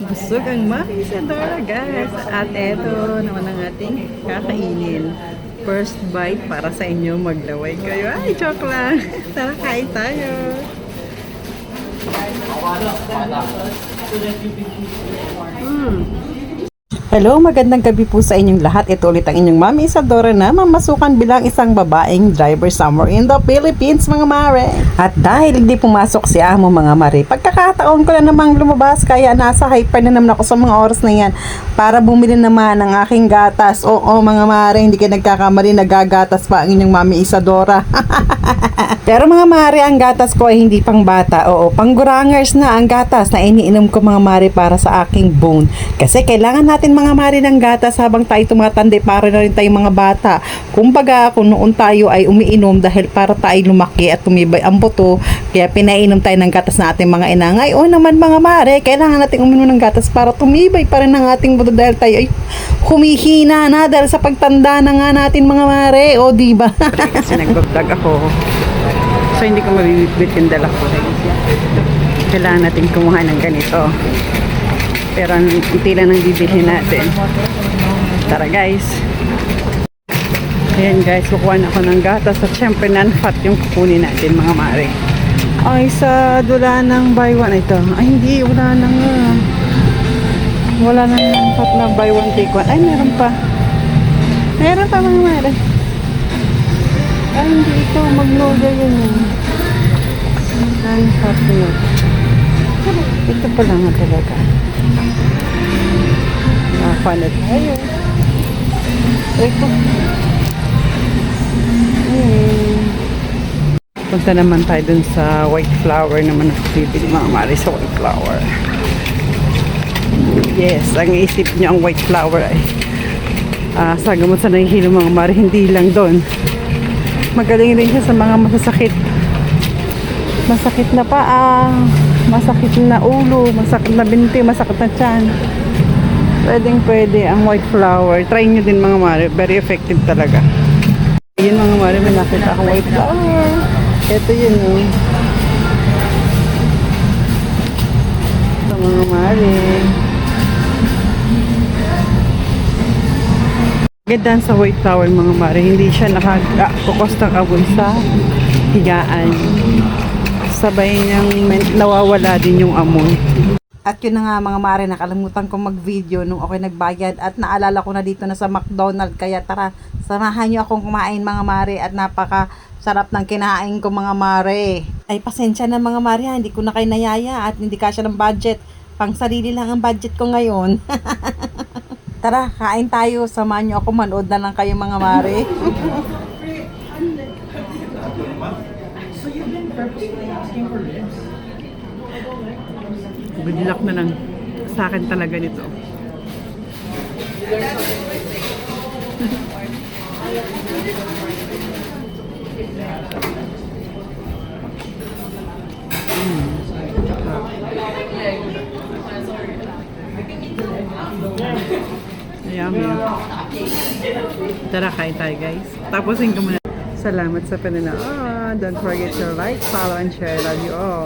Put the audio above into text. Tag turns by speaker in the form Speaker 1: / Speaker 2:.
Speaker 1: Busog ang Mami Isadora, guys. At eto naman ang ating kakainin. First bite para sa inyo, maglaway kayo. Ay, joke lang. Tara, kain tayo. Hello, magandang gabi po sa inyong lahat. Ito ulit ang inyong Mami Isadora na mamasukan bilang isang babaeng driver somewhere in the Philippines, mga mare. At dahil hindi pumasok si Amo, mga mare, pagkakataon ko na namang lumabas, kaya nasa hyper na naman ako sa mga oras na yan para bumili naman ng aking gatas. Oo, mga mare, hindi kayo nagkakamali, nagagatas pa ang inyong Mami Isadora. Pero mga mare, ang gatas ko ay hindi pang bata. Oo, panggurangers na ang gatas na iniinom ko, mga mare, para sa aking bone. Kasi kailangan natin, mga mare, ng gatas habang tayo tumatanda, para na rin tayong mga bata. Kumbaga, kung noon tayo ay umiinom dahil para tayo lumaki at tumibay ang buto, kaya pinainom tayo ng gatas na ating mga ina. Ngayon naman, mga mare, kailangan natin uminom ng gatas para tumibay pa rin ang ating buto dahil tayo ay humihina na dahil sa pagtanda na nga natin, mga mare. O, diba? Kasi nag-vlog ako. So, hindi ko mabibitbit yung dala ko. Kailangan natin kumuha ng ganito. Pero hindi lang ang bibilhin natin. Tara, guys. Ayan, guys. Kukuha na ako ng gatas. At syempre, non-fat yung kukunin natin, mga mare. Ay, sa dula ng buy one. Ito. Ay, hindi. Wala na nga. Wala na non-fat na buy one, take one. Ay, meron pa. Meron pa, mga mare. Ay, hindi ito. Magnolia yun. Non-fat yun. Ito pa lang nga talaga. Nakakuha tayo. Ito. Punta naman tayo dun sa white flower naman na bibili, mga mare, sa white flower. Yes, ang isip niyo ang white flower ay sa gamot sa nahihilo, mga mare, hindi lang doon. Magaling rin siya sa mga masasakit. Masakit na paa, masakit na ulo, masakit na binti, masakit na tiyan. Pwede ang white flower. Try nyo din, mga mare. Very effective talaga. Ayun, mga mare, may nakita akong white flower. Ito yun, oh. Ito, mga mare. Ganda sa white flower, mga mare. Hindi siya nakakukos ng amoy sa higaan. Sabay niyang nawawala din yung amoy. At yun na nga, mga mare, nakalimutan kong mag-video nung ako'y nagbayad at naalala ko na dito na sa McDonald's. Kaya tara, samahan nyo akong kumain, mga mare, at napaka sarap ng kinain ko, mga mare. Ay, pasensya na, mga mare, ha? Hindi ko na kayo nayaya at hindi kasya ng budget. Pang sarili lang ang budget ko ngayon. Tara, kain tayo. Samahan nyo ako, manood na lang kayo, mga mare.
Speaker 2: So you've been purposely asking for ribs?
Speaker 1: Good luck na lang sa akin talaga nito. Yummy. Tara, kain tayo, guys. Tapusin ko muna. Salamat sa panonood. Don't forget to like, follow, and share. Love you all.